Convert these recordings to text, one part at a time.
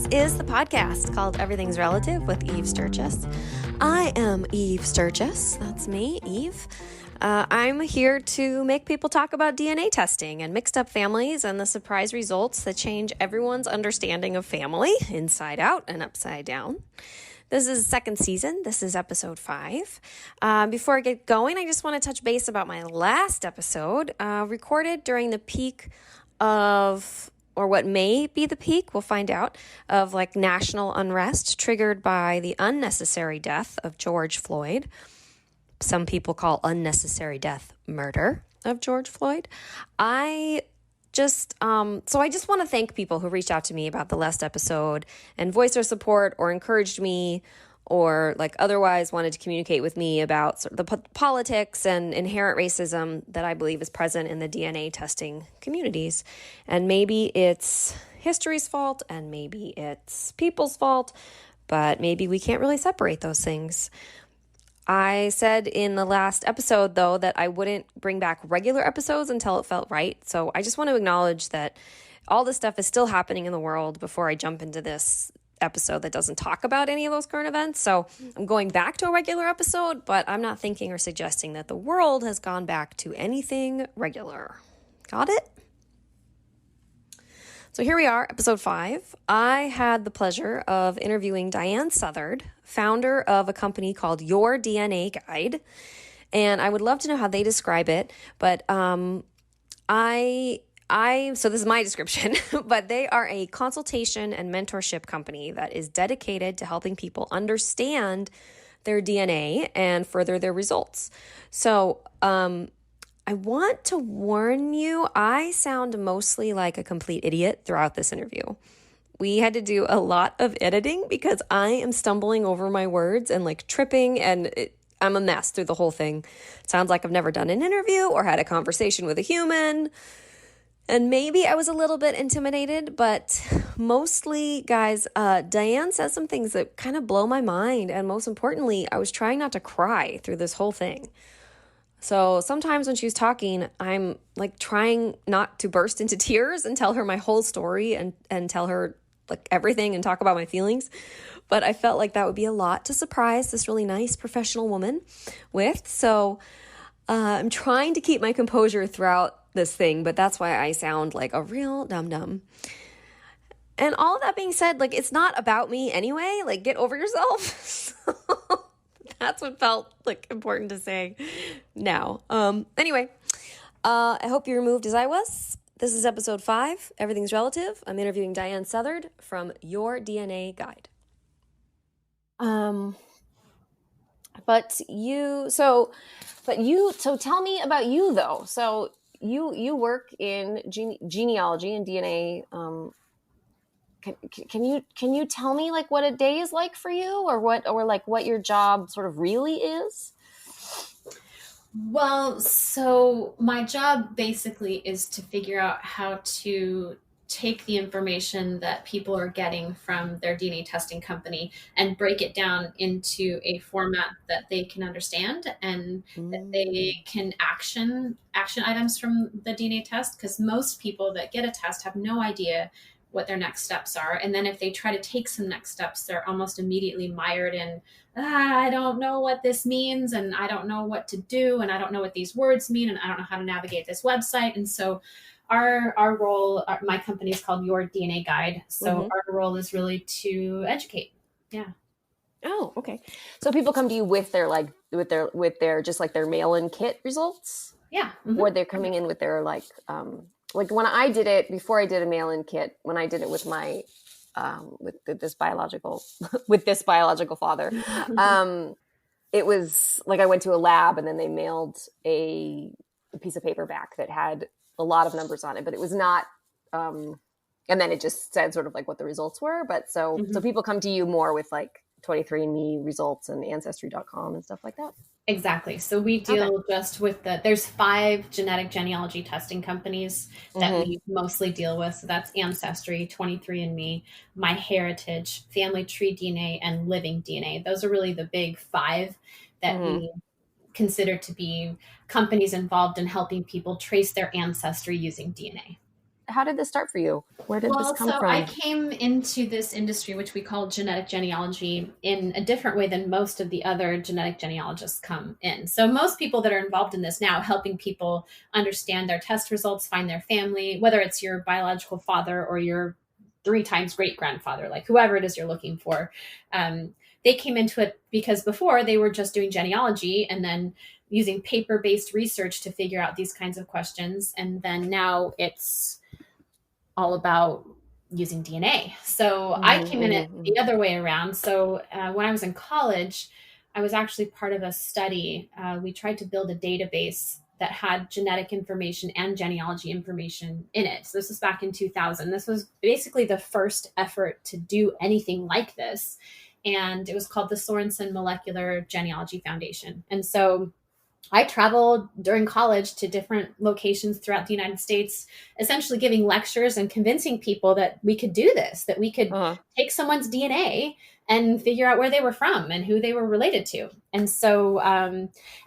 This is the podcast called Everything's Relative with Eve Sturgis. I am Eve Sturgis. That's me, Eve. I'm here to make people talk about DNA testing and mixed up families and the surprise results that change everyone's understanding of family inside out and upside down. This is the second season. This is episode 5. Before I get going, I just want to touch base about my last episode, recorded during the peak of, or what may be the peak, we'll find out, of like national unrest triggered by the unnecessary death of George Floyd. Some people call unnecessary death murder of George Floyd. I just want to thank people who reached out to me about the last episode and voiced their support or encouraged me or like otherwise wanted to communicate with me about sort of the politics and inherent racism that I believe is present in the DNA testing communities. And maybe it's history's fault and maybe it's people's fault, but maybe we can't really separate those things. I said in the last episode, though, that I wouldn't bring back regular episodes until it felt right. So I just want to acknowledge that all this stuff is still happening in the world before I jump into this episode that doesn't talk about any of those current events. So I'm going back to a regular episode, but I'm not thinking or suggesting that the world has gone back to anything regular. Got it? So here we are, episode 5. I had the pleasure of interviewing Diahan Southard, founder of a company called Your DNA Guide. And I would love to know how they describe it, but so this is my description, but they are a consultation and mentorship company that is dedicated to helping people understand their DNA and further their results. So, I want to warn you, I sound mostly like a complete idiot throughout this interview. We had to do a lot of editing because I am stumbling over my words and like tripping and I'm a mess through the whole thing. It sounds like I've never done an interview or had a conversation with a human. And maybe I was a little bit intimidated, but mostly, guys, Diahan says some things that kind of blow my mind. And most importantly, I was trying not to cry through this whole thing. So sometimes when she was talking, I'm like trying not to burst into tears and tell her my whole story and tell her like everything and talk about my feelings. But I felt like that would be a lot to surprise this really nice professional woman with. So I'm trying to keep my composure throughout this thing, but that's why I sound like a real dum-dum. And all of that being said, like it's not about me anyway. Like get over yourself. That's what felt like important to say now. Anyway, I hope you're moved as I was. This is episode 5, Everything's Relative. I'm interviewing Diahan Southard from Your DNA Guide. So tell me about you though. So you work in genealogy and DNA. Can you tell me like what a day is like for you or what your job sort of really is? Well, so my job basically is to figure out how to take the information that people are getting from their DNA testing company and break it down into a format that they can understand and that they can action items from the DNA test. Because most people that get a test have no idea what their next steps are. And then if they try to take some next steps, they're almost immediately mired in, I don't know what this means. And I don't know what to do. And I don't know what these words mean. And I don't know how to navigate this website. And so our role, my company is called Your DNA Guide. So our role is really to educate. Yeah. Oh, okay. So people come to you with their just like their mail-in kit results? Yeah. Or they're coming in with their like when I did it, before I did a mail-in kit, when I did it with my, with this biological father, it was like I went to a lab and then they mailed a piece of paper back that had a lot of numbers on it, but it was not, and then it just said sort of like what the results were. But so people come to you more with like 23andMe results and Ancestry.com and stuff like that. Exactly. So we deal just with there's 5 genetic genealogy testing companies that we mostly deal with. So that's Ancestry, 23andMe, MyHeritage, Family Tree DNA, and Living DNA. Those are really the big 5 that we consider to be companies involved in helping people trace their ancestry using DNA. did this start for you? Where did this Well, come so I from? came into this industry, which we call genetic genealogy, in a different way than most of the other genetic genealogists come in. So, most people that are involved in this now, helping people understand their test results, find their family, whether it's your biological father or your three times great grandfather, like whoever it is you're looking for, um, they came into it because before they were just doing genealogy and then using paper based research to figure out these kinds of questions. And then now it's all about using DNA. So I Mm-hmm, came in it mm-hmm, the other way around. So when I was in college, I was actually part of a study. We tried to build a database that had genetic information and genealogy information in it. So this was back in 2000. This was basically the first effort to do anything like this. And it was called the Sorensen Molecular Genealogy Foundation. And so I traveled during college to different locations throughout the United States, essentially giving lectures and convincing people that we could do this, that we could uh-huh. take someone's DNA and figure out where they were from and who they were related to. And so,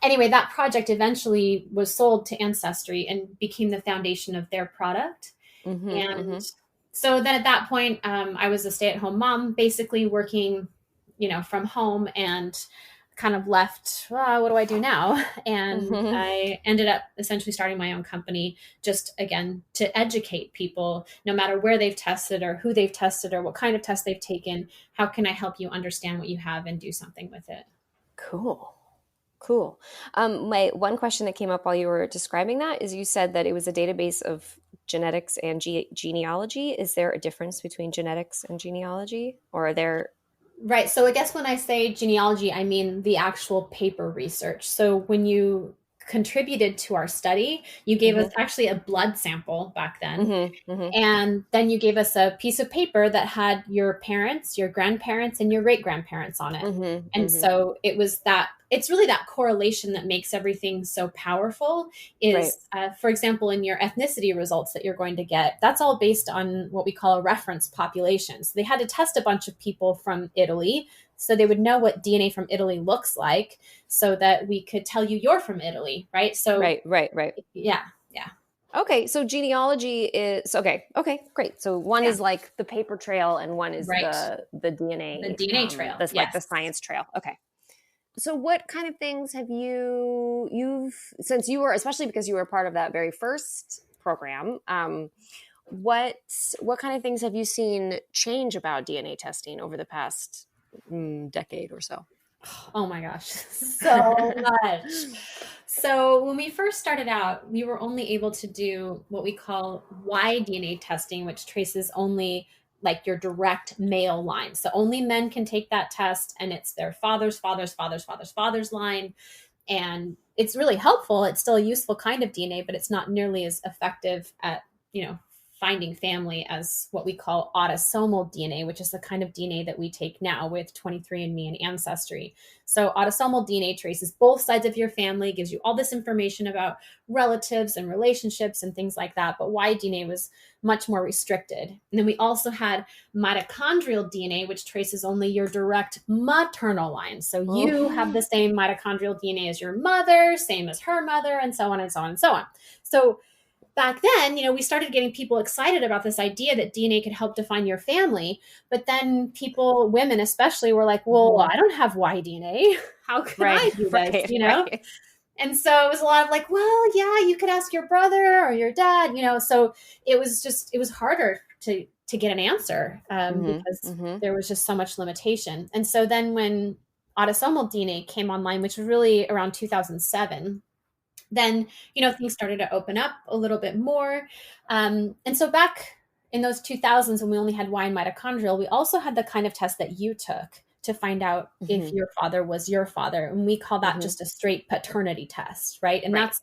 anyway, that project eventually was sold to Ancestry and became the foundation of their product. Mm-hmm, And mm-hmm. so then at that point, I was a stay at home mom, basically working, from home and kind of left, what do I do now? And Mm-hmm. I ended up essentially starting my own company, just again to educate people, no matter where they've tested or who they've tested or what kind of test they've taken. How can I help you understand what you have and do something with it? Cool. Cool. My one question that came up while you were describing that is you said that it was a database of genetics and genealogy. Is there a difference between genetics and genealogy, or are there? Right. So I guess when I say genealogy, I mean the actual paper research. So when you contributed to our study, you gave us Mm-hmm, actually a blood sample back then. mm-hmm, mm-hmm, And then you gave us a piece of paper that had your parents, your grandparents, and your great grandparents on it. mm-hmm, And mm-hmm. so it's really that correlation that makes everything so powerful Right. is, for example, in your ethnicity results that you're going to get, that's all based on what we call a reference population. So they had to test a bunch of people from Italy so they would know what DNA from Italy looks like so that we could tell you you're from Italy, right? So, Right, right, right. yeah, yeah, Okay, so genealogy is okay. Okay, great. So one yeah, is like the paper trail, and one is right. the The DNA, DNA trail, that's like the yes. science trail. Okay. So what kind of things have you've since you were, especially because you were part of that very first program, what what kind of things have you seen change about DNA testing over the past decade or so? Oh my gosh, so much. So, when we first started out, we were only able to do what we call Y-DNA testing, which traces only like your direct male line. So, only men can take that test, and it's their father's line. And it's really helpful. It's still a useful kind of DNA, but it's not nearly as effective at, you know, finding family as what we call autosomal DNA, which is the kind of DNA that we take now with 23andMe and Ancestry. So autosomal DNA traces both sides of your family, gives you all this information about relatives and relationships and things like that. But Y-DNA was much more restricted. And then we also had mitochondrial DNA, which traces only your direct maternal line. So you have the Oh, same mitochondrial DNA as your mother, same as her mother, and so on and so on and so on. So back then, we started getting people excited about this idea that DNA could help define your family. But then people, women especially, were like, well, mhm. I don't have Y DNA. How can Right, I do this? right, right. And so it was a lot of like, well, yeah, you could ask your brother or your dad, So it was harder to get an answer Hmm, because hmm, there was just so much limitation. And so then when autosomal DNA came online, which was really around 2007, then things started to open up a little bit more. And so back in those 2000s when we only had Y and mitochondrial, we also had the kind of test that you took to find out if hmm, your father was your father, and we call that hmm. just a straight paternity test, right? And Right. that's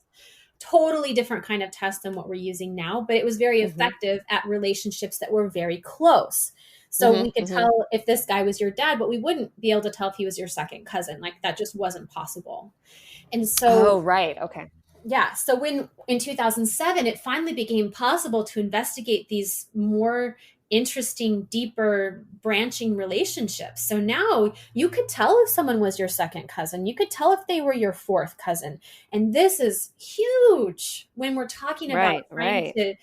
totally different kind of test than what we're using now, but it was very Hmm, effective at relationships that were very close. So hmm, we could hmm. tell if this guy was your dad, but we wouldn't be able to tell if he was your second cousin. Like that just wasn't possible. And so Oh, right. Okay. yeah, so when in 2007 it finally became possible to investigate these more interesting, deeper branching relationships. So now you could tell if someone was your second cousin, you could tell if they were your fourth cousin. And this is huge when we're talking about Right, trying right. to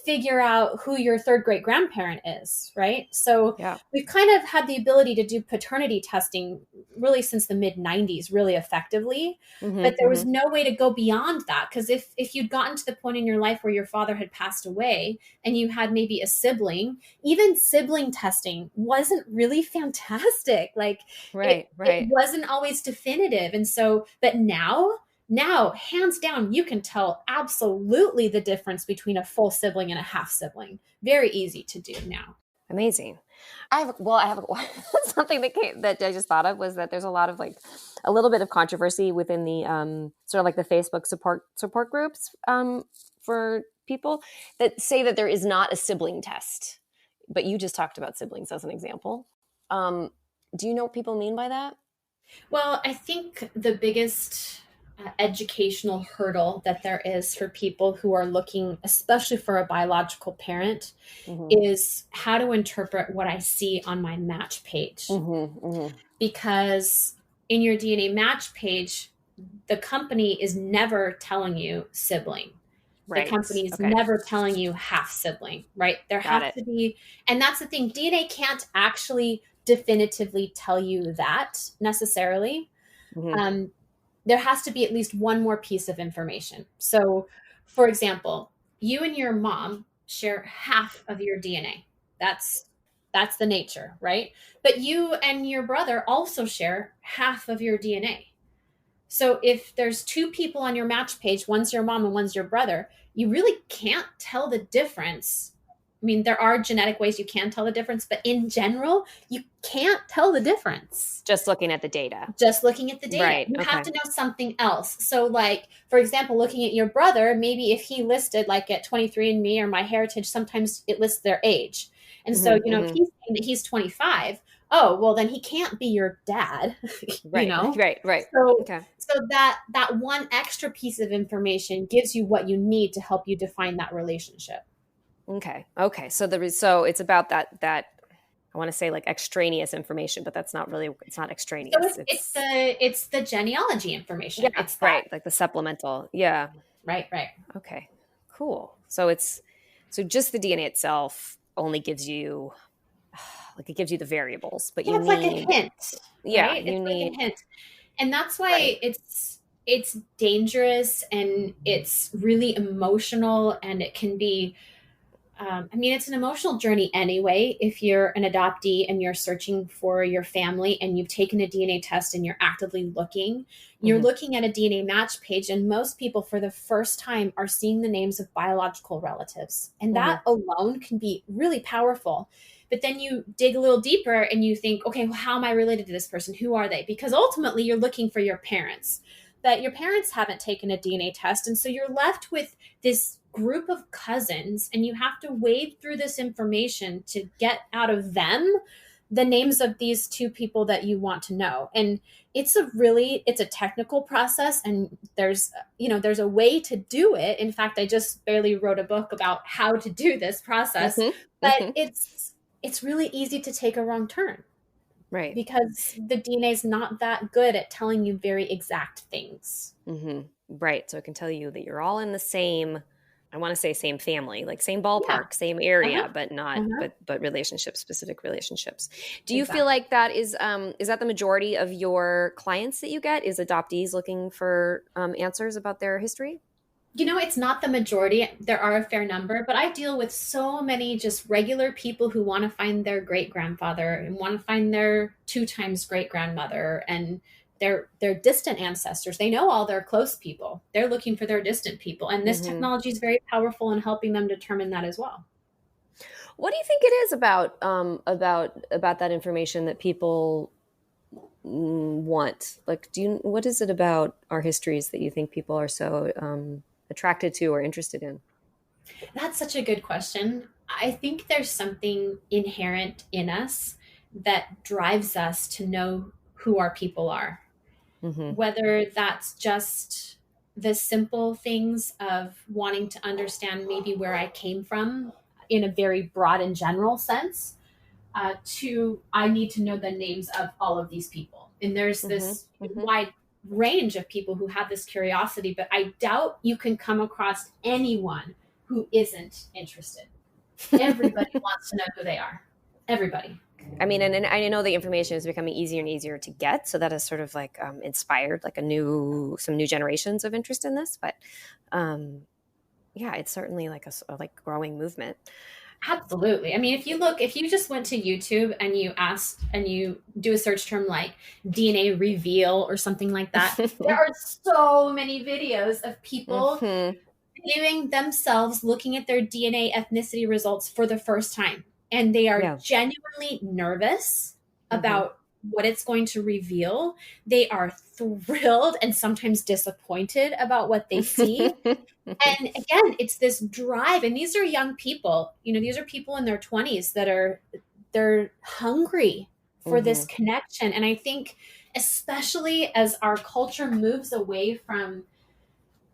figure out who your third great grandparent is, right? So Yeah. we've kind of had the ability to do paternity testing really since the mid 90s really effectively, but there was no way to go beyond that, because if you'd gotten to the point in your life where your father had passed away and you had maybe a sibling, even sibling testing wasn't really fantastic. Like Right, it right. wasn't always definitive. And so, but now, hands down, you can tell absolutely the difference between a full sibling and a half sibling. Very easy to do now. Amazing. I have something that I just thought of was that there's a lot of like a little bit of controversy within the sort of like the Facebook support groups for people that say that there is not a sibling test, but you just talked about siblings as an example. Do you know what people mean by that? Well, I think the biggest educational hurdle that there is for people who are looking, especially for a biological parent, Mm-hmm. is how to interpret what I see on my match page. Mm-hmm. Mm-hmm. Because in your DNA match page, the company is never telling you sibling. The Right. company is Okay. never telling you half sibling, right? There Got has it. to be, and that's the thing, DNA can't actually definitively tell you that necessarily. Mm-hmm. Um, there has to be at least one more piece of information. So, for example, you and your mom share half of your DNA. That's the nature, right? But you and your brother also share half of your DNA. So if there's two people on your match page, one's your mom and one's your brother, you really can't tell the difference. I mean, there are genetic ways you can tell the difference, but in general, you can't tell the difference Just looking at the data. just looking at the data. Right. You have Okay. to know something else. So, like, for example, looking at your brother, maybe if he listed, like at 23andMe or MyHeritage, sometimes it lists their age. And so, Mm-hmm. if Mm-hmm. he's saying that he's 25, oh, well, then he can't be your dad, you Right. know? Right. Right. So, Okay. that one extra piece of information gives you what you need to help you define that relationship. Okay. Okay. So it's about that I want to say like extraneous information, but that's not really it's not So extraneous. it's the genealogy information. Yeah, It's that. right. Like the supplemental. Yeah. Right, right. Okay. Cool. So just the DNA itself only gives you like it gives you the variables, but Yeah, you it's like a need hint, yeah, right? you It's like need a hint. And that's right. why it's dangerous and it's really emotional, and it can be I mean, it's an emotional journey anyway. If you're an adoptee and you're searching for your family and you've taken a DNA test and you're actively looking, you're Mhm. looking at a DNA match page, and most people for the first time are seeing the names of biological relatives. And Mhm. that alone can be really powerful. But then you dig a little deeper and you think, okay, well, how am I related to this person? Who are they? Because ultimately you're looking for your parents, but your parents haven't taken a DNA test. And so you're left with this group of cousins, and you have to wade through this information to get out of them the names of these two people that you want to know. And it's a technical process, and there's a way to do it. In fact, I just barely wrote a book about how to do this process, Mhm. but Mhm. it's really easy to take a wrong turn Right. because the DNA is not that good at telling you very exact things. Mhm. Right. So it can tell you that you're all in the same I want to say same family, like same Yeah. ballpark, same Uh-huh. area, but not Uh-huh. but relationships, specific relationships. Do you feel Exactly. like that is that the majority of your clients that you get is adoptees looking for answers about their history? It's not the majority. There are a fair number, but I deal with so many just regular people who want to find their great grandfather and want to find their two times great grandmother and their distant ancestors. They know all their close people. They're looking for their distant people, and this Mhm. technology is very powerful in helping them determine that as well. What do you think it is about that information that people want? Like, what is it about our histories that you think people are so attracted to or interested in? That's such a good question. I think there's something inherent in us that drives us to know who our people are, Hmm. whether that's just the simple things of wanting to understand maybe where I came from in a very broad and general sense, to I need to know the names of all of these people. And there's Hmm. this Hmm. wide range of people who have this curiosity, but I doubt you can come across anyone who isn't interested. Everybody wants to know who they are. Everybody. I mean, and I know the information is becoming easier and easier to get, so that has sort of like inspired like some new generations of interest in this. But yeah, it's certainly like a like growing movement. Absolutely. I mean, if you just went to YouTube and you do a search term like DNA reveal or something like that, there are so many videos of people viewing themselves looking at their DNA ethnicity results for the first time. And they are genuinely nervous about what it's going to reveal. They are thrilled and sometimes disappointed about what they see. And again, it's this drive. And these are young people, these are people in their 20s they're hungry for this connection. And I think especially as our culture moves away from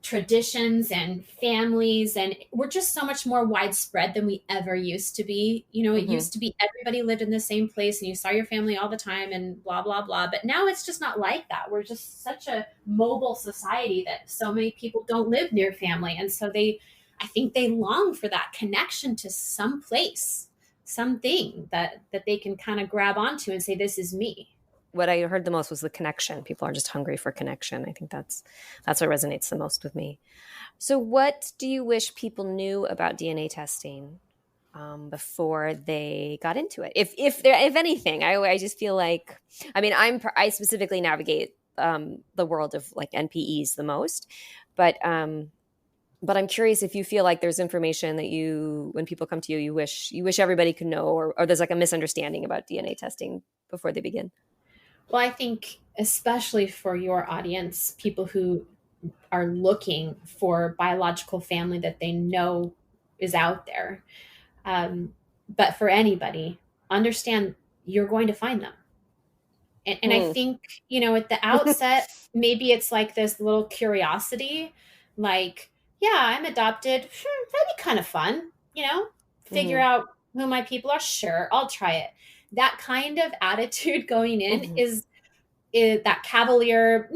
traditions and families, and we're just so much more widespread than we ever used to be. It used to be everybody lived in the same place and you saw your family all the time and blah blah blah, but now it's just not like that. We're just such a mobile society that so many people don't live near family, and so I think they long for that connection to some place, something that they can kind of grab onto and say, this is me. What I heard the most was the connection. People are just hungry for connection. I think that's what resonates the most with me. So what do you wish people knew about DNA testing before they got into it? If anything, I just feel like, I mean, I specifically navigate the world of like NPEs the most, but I'm curious if you feel like there's information that when people come to you, you wish everybody could know, or there's like a misunderstanding about DNA testing before they begin. Well, I think especially for your audience, people who are looking for biological family that they know is out there. But for anybody, understand you're going to find them. And I think, at the outset, maybe it's like this little curiosity, like, yeah, I'm adopted. That'd be kind of fun, figure out who my people are. Sure, I'll try it. That kind of attitude going in is that cavalier,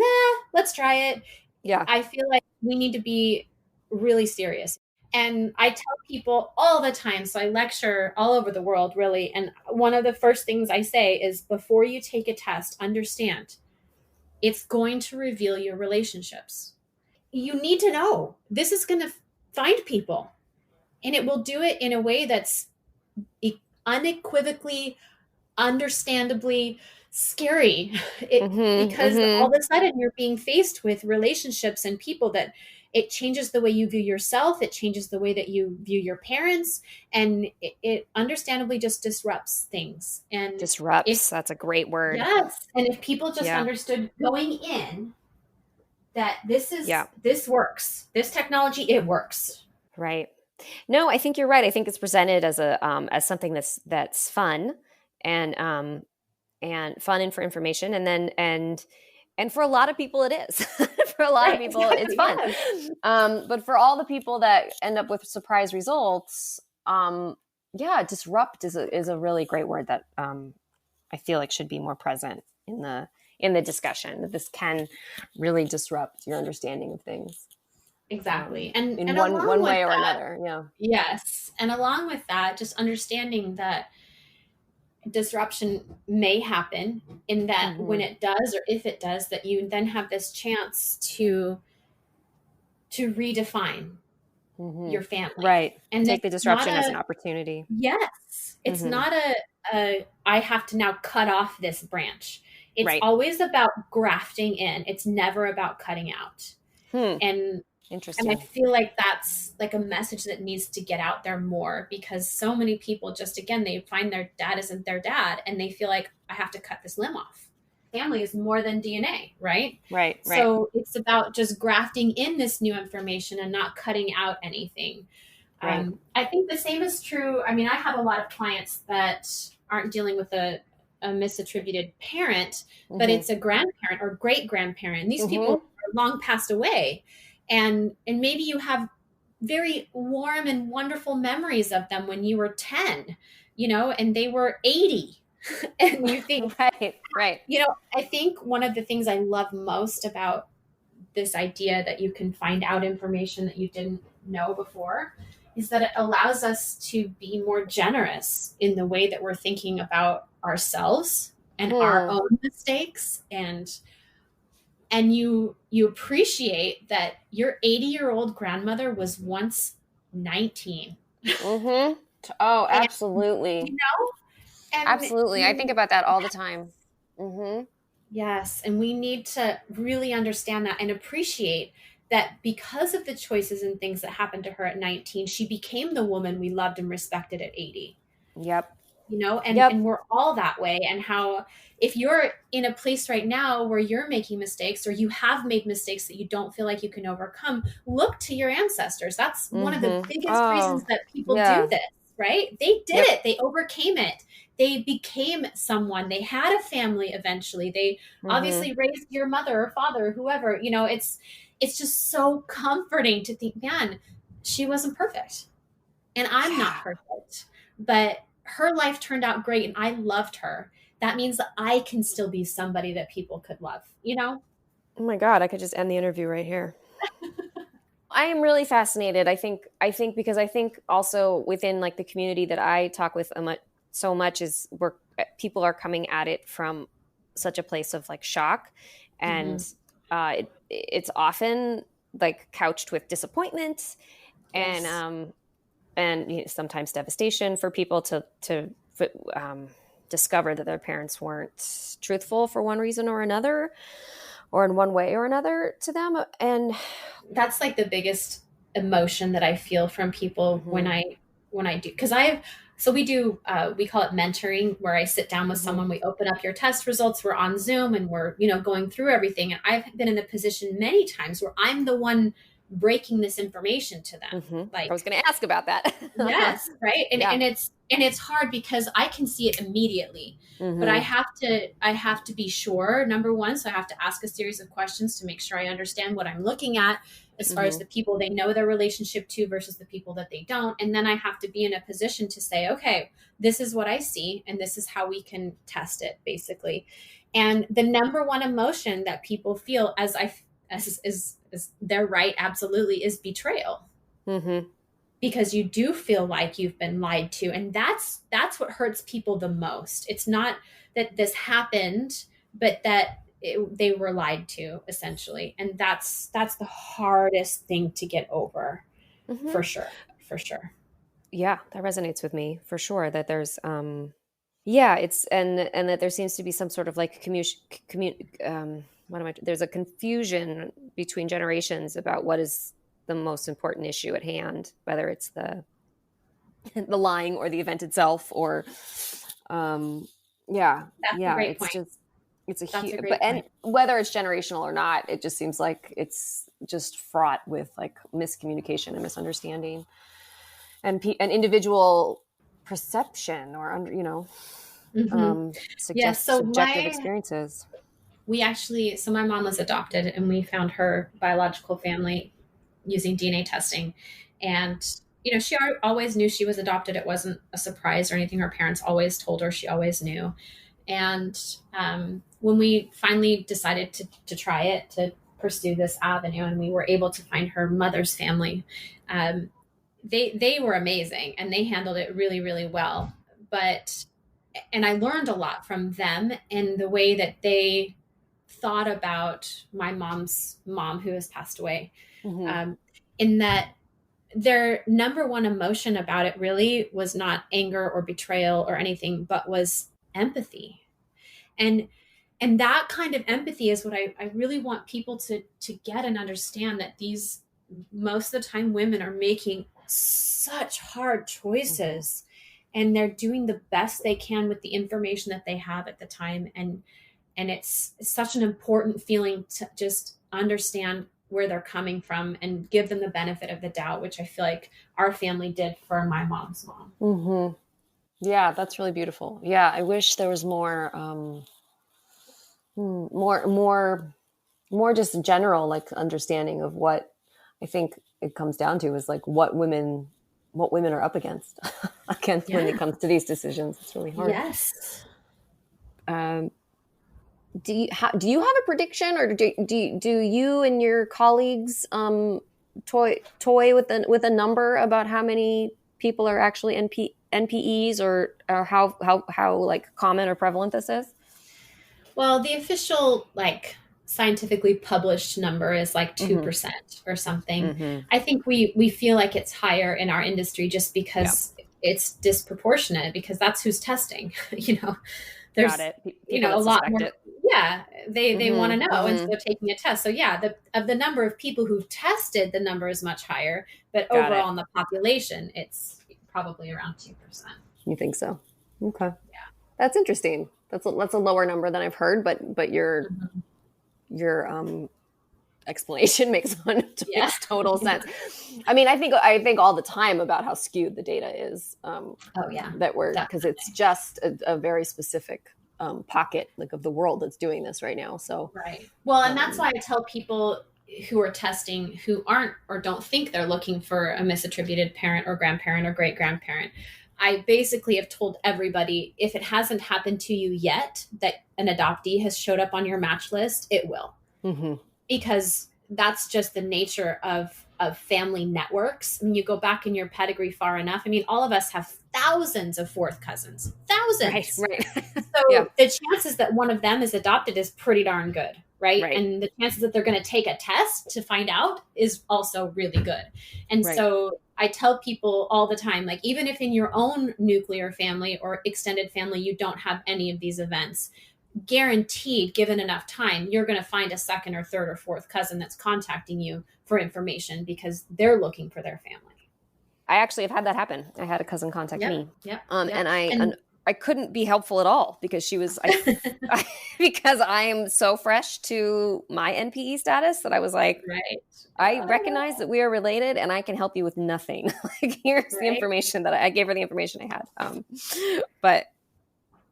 let's try it. Yeah. I feel like we need to be really serious. And I tell people all the time, so I lecture all over the world, really. And one of the first things I say is, before you take a test, understand it's going to reveal your relationships. You need to know this is going to find people, and it will do it in a way that's unequivocally, understandably scary, because all of a sudden you're being faced with relationships and people that it changes the way you view yourself. It changes the way that you view your parents, and it understandably just disrupts things. And that's a great word. Yes. And if people just understood going in that this works, this technology, it works. Right. No, I think you're right. I think it's presented as as something that's fun and fun and for information, and for a lot of people it is. For a lot of people it's fun. But for all the people that end up with surprise results, disrupt is a really great word that I feel like should be more present in the discussion. This can really disrupt your understanding of things. Exactly. And in one way or another. Yeah. Yes. And along with that, just understanding that disruption may happen, in that when it does, or if it does, that you then have this chance to redefine your family. Right. And take the disruption as an opportunity. Yes. It's not a I have to now cut off this branch. It's always about grafting in. It's never about cutting out. And interesting. And I feel like that's like a message that needs to get out there more, because so many people just, again, they find their dad isn't their dad and they feel like, I have to cut this limb off. Family is more than DNA, right? Right. So it's about just grafting in this new information and not cutting out anything. Right. I think the same is true. I mean, I have a lot of clients that aren't dealing with a misattributed parent, but it's a grandparent or great grandparent. And these people are long passed away. And maybe you have very warm and wonderful memories of them when you were 10, and they were 80. And you think, right. I think one of the things I love most about this idea that you can find out information that you didn't know before is that it allows us to be more generous in the way that we're thinking about ourselves and our Hmm. own mistakes, and you appreciate that your 80-year-old grandmother was once 19. Mm-hmm. Oh, And you absolutely. know, and Absolutely. I think we, about that all the time. Mm-hmm. yes, and we need to really understand that and appreciate that because of the choices and things that happened to her at 19, she became the woman we loved and respected at 80. Yep. And Yep. we're all that way. And how, if you're in a place right now where you're making mistakes or you have made mistakes that you don't feel like you can overcome, look to your ancestors. That's one of the Mm-hmm. biggest reasons Oh, that people do yeah. this, right? They did Yep. it, they overcame it, they became someone, they had a family eventually, they Mm-hmm. obviously raised your mother or father or whoever. It's just so comforting to think, man, she wasn't perfect and I'm not Yeah. perfect, but her life turned out great and I loved her. That means that I can still be somebody that people could love, you know? Oh my God, I could just end the interview right here. I am really fascinated. I think because I think also within like the community that I talk with so much is where people are coming at it from such a place of like shock, Mm-hmm. and it's often like couched with disappointment and Yes. sometimes devastation for people to um, discover that their parents weren't truthful for one reason or another, or in one way or another to them, and That's like the biggest emotion that I feel from people when mhm, I do, because I've so we do we call it mentoring, where I sit down with mhm, someone, we open up your test results, we're on Zoom and we're going through everything, and I've been in the position many times where I'm the one breaking this information to them, mhm. I was like, going to ask about that. yes, right. And Yeah. and it's hard because I can see it immediately, but I Mhm, have to I have to be sure, number one, so I have to ask a series of questions to make sure I understand what I'm looking at as far as mhm, the people they know their relationship to versus the people that they don't. And then I have to be in a position to say, okay, this is what I see and this is how we can test it, basically. And the number one emotion that people feel, as they're right, absolutely, is betrayal, mhm, because you do feel like you've been lied to, and that's what hurts people the most. It's not that this happened, but that they were lied to, essentially, and that's the hardest thing to get over, mhm. for sure, for sure. Yeah, that resonates with me for sure. That there's, yeah, it's and that there seems to be some sort of like what am I? There's a confusion between generations about what is the most important issue at hand, whether it's the the lying or the event itself, or um, yeah, That's a yeah, great it's point. just it's a That's huge, a but great and point. whether it's generational or not, it just seems like it's just fraught with like miscommunication and misunderstanding and and individual perception or Hmm. Yeah, so subjective my experiences. we actually so my mom was adopted, and we found her biological family using DNA testing. And she always knew she was adopted. It wasn't a surprise or anything. Her parents always told her, she always knew. And when we finally decided to try it, to pursue this avenue, and we were able to find her mother's family, um, they were amazing and they handled it really, really well. But and I learned a lot from them in the way that they thought about my mom's mom, who has passed away, Hmm. um, in that their number one emotion about it really was not anger or betrayal or anything, but was empathy. And and that kind of empathy is what I really want people to get and understand, that these, most of the time, women are making such hard Hmm. choices, and they're doing the best they can with the information that they have at the time. And it's such an important feeling to just understand where they're coming from and give them the benefit of the doubt, which I feel like our family did for my mom's mom. Hmm. Yeah, that's really beautiful. Yeah, I wish there was more, more just general like understanding of what I think it comes down to is like what women are up against against when it Yeah. comes to these decisions. It's really hard. Yes. Um, do you have a prediction, or do you and your colleagues toy with a number about how many people are actually NPEs, or how like common or prevalent this is? Well, the official like scientifically published number is like Mm-hmm. 2% or something. Mm-hmm. I think we feel like it's higher in our industry just Yeah, because it's disproportionate because that's who's testing. got There's it. People a that lot suspect more. it. Yeah, they want to Mm-hmm. know, and so Mm-hmm. they're taking a test. So yeah, the number of people who've tested, the number is much higher, but Got it. overall in the population, it's probably around 2%. You think so? Okay, that's interesting. That's a lower number than I've heard, but Mhm. your explanation Yeah. makes total sense. I mean, I think all the time about how skewed the data is, Oh yeah, that we're because it's definitely. just a very specific pocket like of the world that's doing this right now. So, Right. Well, and that's um, why I tell people who are testing who aren't or don't think they're looking for a misattributed parent or grandparent or great grandparent. I basically have told everybody if it hasn't happened to you yet that an adoptee has showed up on your match list, it will, mhm. because that's just the nature of family networks. I mean, you go back in your pedigree far enough. I mean, all of us have thousands of fourth cousins, Right, thousands. right, yeah, So the chances that one of them is adopted is pretty darn good, right? right, And the chances that they're going to take a test to find out is also really good. And right. so I tell people all the time, like, even if in your own nuclear family or extended family you don't have any of these events, guaranteed, given enough time, you're going to find a second or third or fourth cousin that's contacting you for information because they're looking for their family. I actually have had that happen. I had a cousin contact Yep, me, yep, and yep. And I couldn't be helpful at all because she was because I am so fresh to my NPE status that I was like, right, I recognize that we are related, and I can help you with nothing. Like, here's the right. information that I gave her the information I had. But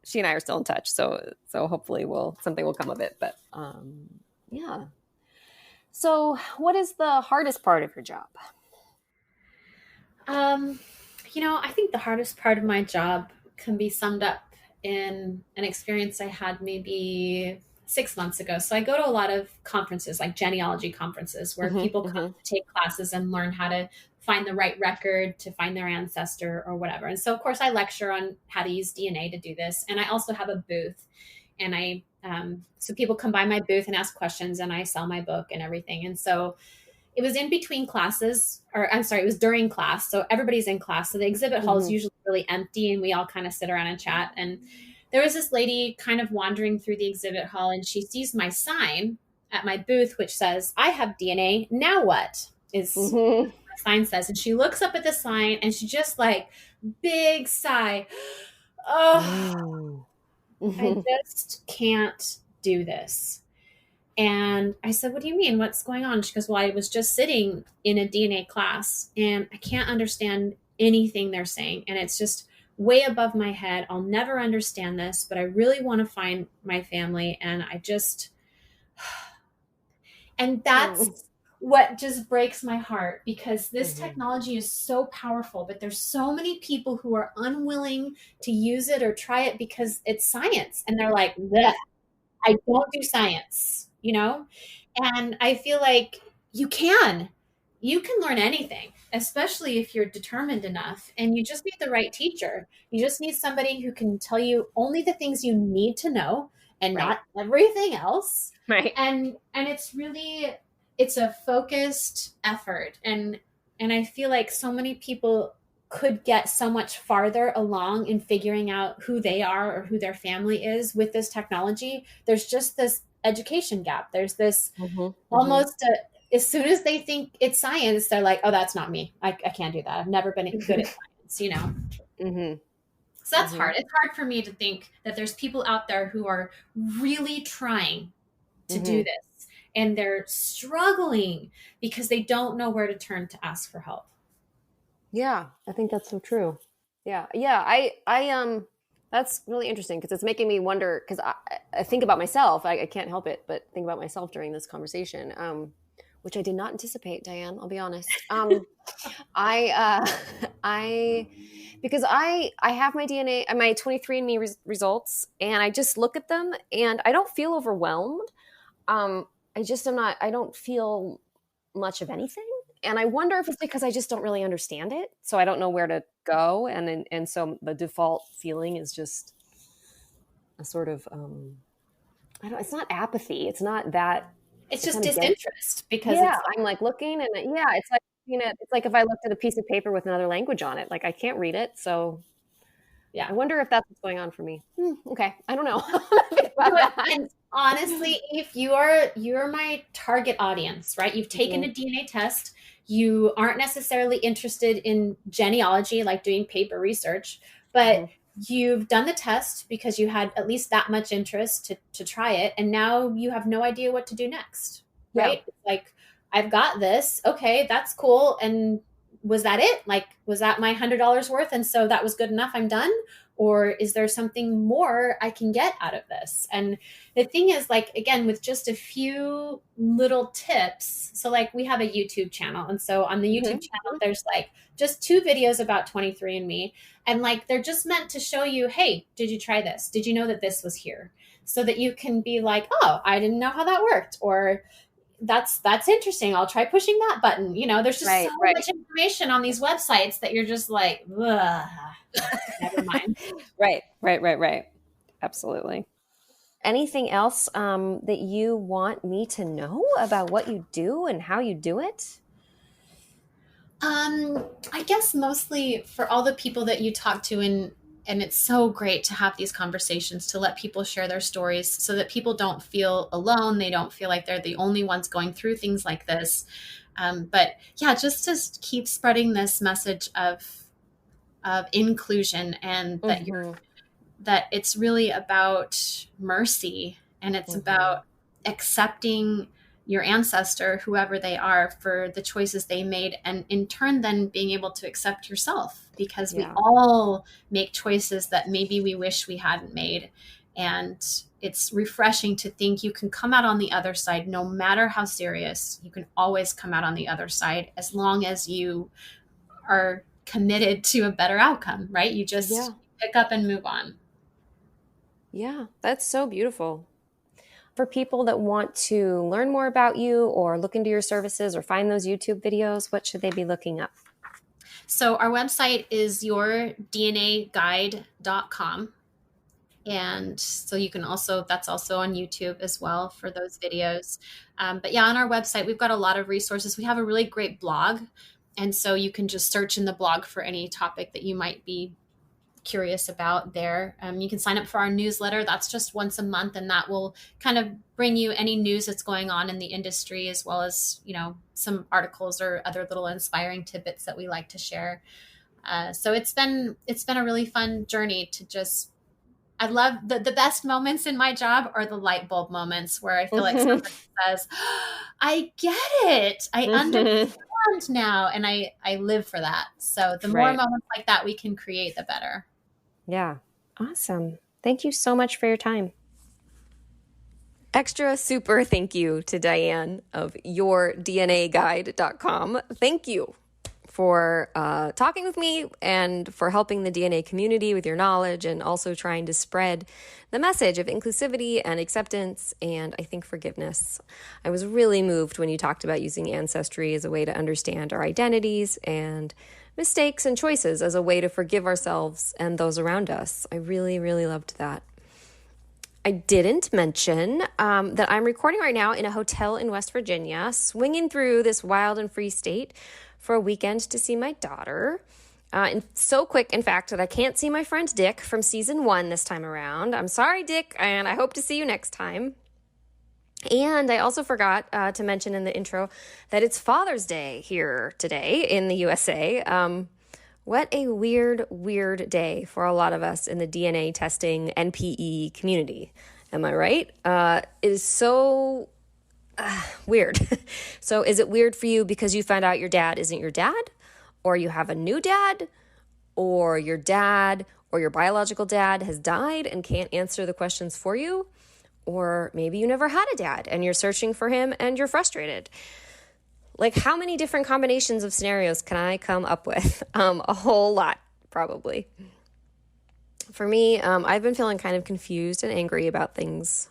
she and I are still in touch, so hopefully something will come of it. But yeah. So, what is the hardest part of your job? Um, I think the hardest part of my job can be summed up in an experience I had maybe 6 months ago. So I go to a lot of conferences, like genealogy conferences, where Mm-hmm, people come mm-hmm, to take classes and learn how to find the right record to find their ancestor or whatever. And so, of course, I lecture on how to use DNA to do this. And I also have a booth, and so people come by my booth and ask questions, and I sell my book and everything. And so it was in between classes, or I'm sorry, it was during class. So everybody's in class. So the exhibit hall is mm-hmm, usually really empty and we all kind of sit around and chat. And there was this lady kind of wandering through the exhibit hall and she sees my sign at my booth, which says, I have DNA. Now what? Is mm-hmm. my sign says. And she looks up at the sign and she just like, big sigh. Oh, Mm. I Mhm. just can't do this. And I said, what do you mean? What's going on? She goes, well, I was just sitting in a DNA class and I can't understand anything they're saying. And it's just way above my head. I'll never understand this, but I really want to find my family. And and Mm. that's what just breaks my heart because this Mhm. technology is so powerful, but there's so many people who are unwilling to use it or try it because it's science. And they're like, bleh, I don't do science. And I feel like you can. You can learn anything, especially if you're determined enough. And you just need the right teacher. You just need somebody who can tell you only the things you need to know and Right. not everything else. Right. And it's a focused effort. And I feel like so many people could get so much farther along in figuring out who they are or who their family is with this technology. There's just this education gap. There's this Mhm. Mhm. almost as soon as they think it's science, they're like, oh, that's not me. I can't do that. I've never been good at science. Mhm. So that's Mhm. hard. It's hard for me to think that there's people out there who are really trying to do Mhm. this and they're struggling because they don't know where to turn to ask for help. Yeah, I think that's so true. Yeah. Yeah, that's really interesting because it's making me wonder because I think about myself. I can't help it but think about myself during this conversation. Which I did not anticipate, Diane, I'll be honest. I I because I have my DNA, my 23andMe results, and I just look at them and I don't feel overwhelmed. I just am not. I don't feel much of anything, And I wonder if it's because I just don't really understand it. So I don't know where to go. And so the default feeling is just a sort of, it's not apathy. It's not that. It's I just kind of get it. disinterest because Yeah. it's like, I'm like looking and it's like, it's like if I looked at a piece of paper with another language on it, like I can't read it. So yeah. I wonder if that's what's going on for me. Okay. I don't know. And honestly, if you're my target audience, right? You've taken a DNA test. You aren't necessarily interested in genealogy, like doing paper research, but you've done the test because you had at least that much interest to try it. And now you have no idea what to do next, right? Yeah. Like, I've got this. Okay, that's cool. And was that it? Like, was that my $100 worth? And so that was good enough. I'm done. Or is there something more I can get out of this? And the thing is, like, again, with just a few little tips. So like we have a YouTube channel. And so on the YouTube channel, there's like just 2 videos about 23andMe. And like, they're just meant to show you, hey, did you try this? Did you know that this was here? So that you can be like, oh, I didn't know how that worked. Or that's interesting. I'll try pushing that button. There's just so much information on these websites that you're just like, ugh, never mind. Right. Absolutely. Anything else that you want me to know about what you do and how you do it? I guess mostly for all the people that you talk to, and it's so great to have these conversations, to let people share their stories so that people don't feel alone. They don't feel like they're the only ones going through things like this. But yeah, just to keep spreading this message of inclusion, and that it's really about mercy, and it's about accepting your ancestor, whoever they are, for the choices they made, and in turn then being able to accept yourself, because we all make choices that maybe we wish we hadn't made. And it's refreshing to think you can come out on the other side, no matter how serious. You can always come out on the other side as long as you are committed to a better outcome, right? You just pick up and move on. Yeah, that's so beautiful. For people that want to learn more about you or look into your services or find those YouTube videos, what should they be looking up? So our website is yourdnaguide.com. And so you can that's also on YouTube as well for those videos. But yeah, on our website, we've got a lot of resources. We have a really great blog. And so you can just search in the blog for any topic that you might be curious about there. You can sign up for our newsletter. That's just once a month, and that will kind of bring you any news that's going on in the industry, as well as, some articles or other little inspiring tidbits that we like to share. So it's been a really fun journey to just, I love the best moments in my job are the light bulb moments where I feel like somebody says, I get it. I understand now. And I live for that. So the more moments like that we can create, the better. Yeah. Awesome. Thank you so much for your time. Extra super thank you to Diane of yourdnaguide.com. Thank you for talking with me and for helping the DNA community with your knowledge, and also trying to spread the message of inclusivity and acceptance, and I think forgiveness. I was really moved when you talked about using ancestry as a way to understand our identities and mistakes and choices as a way to forgive ourselves and those around us. I really, really loved that. I didn't mention that I'm recording right now in a hotel in West Virginia, swinging through this wild and free state for a weekend to see my daughter. And so quick, in fact, that I can't see my friend Dick from season 1 this time around. I'm sorry, Dick, and I hope to see you next time. And I also forgot to mention in the intro that it's Father's Day here today in the USA. What a weird, weird day for a lot of us in the DNA testing NPE community. Am I right? It is so weird. So is it weird for you because you found out your dad isn't your dad? Or you have a new dad? Or your dad or your biological dad has died and can't answer the questions for you? Or maybe you never had a dad and you're searching for him and you're frustrated. Like, how many different combinations of scenarios can I come up with? A whole lot, probably. For me, I've been feeling kind of confused and angry about things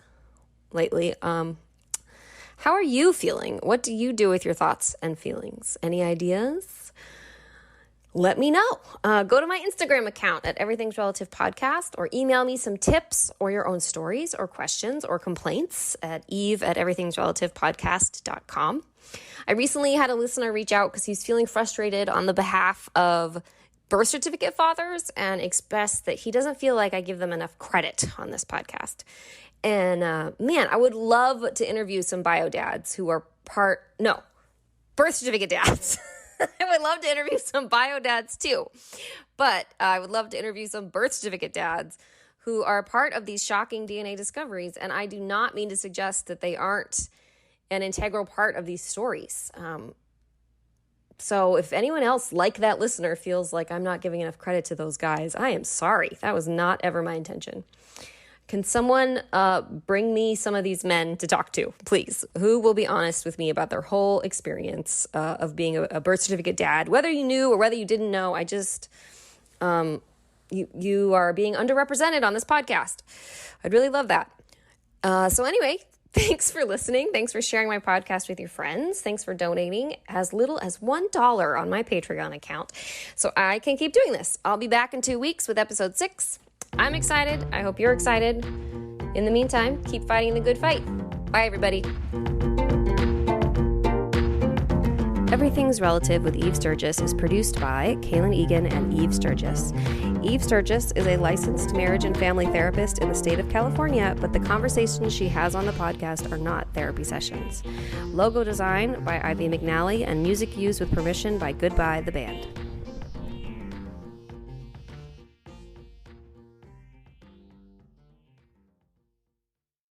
lately. How are you feeling? What do you do with your thoughts and feelings? Any ideas? Let me know. Go to my Instagram account at Everything's Relative Podcast, or email me some tips or your own stories or questions or complaints at eve@everythingsrelativepodcast.com. I recently had a listener reach out because he's feeling frustrated on the behalf of birth certificate fathers and expressed that he doesn't feel like I give them enough credit on this podcast. And man, I would love to interview some bio dads who are birth certificate dads. I would love to interview some bio dads too, but I would love to interview some birth certificate dads who are part of these shocking DNA discoveries. And I do not mean to suggest that they aren't an integral part of these stories. So if anyone else like that listener feels like I'm not giving enough credit to those guys, I am sorry. That was not ever my intention. Can someone bring me some of these men to talk to, please, who will be honest with me about their whole experience of being a birth certificate dad, whether you knew or whether you didn't know. I just, you are being underrepresented on this podcast. I'd really love that. So anyway, thanks for listening. Thanks for sharing my podcast with your friends. Thanks for donating as little as $1 on my Patreon account so I can keep doing this. I'll be back in 2 weeks with episode 6. I'm excited. I hope you're excited. In the meantime, keep fighting the good fight. Bye, everybody. Everything's Relative with Eve Sturgis is produced by Kaylin Egan and Eve Sturgis. Eve Sturgis is a licensed marriage and family therapist in the state of California, but the conversations she has on the podcast are not therapy sessions. Logo design by Ivy McNally and music used with permission by Goodbye the Band.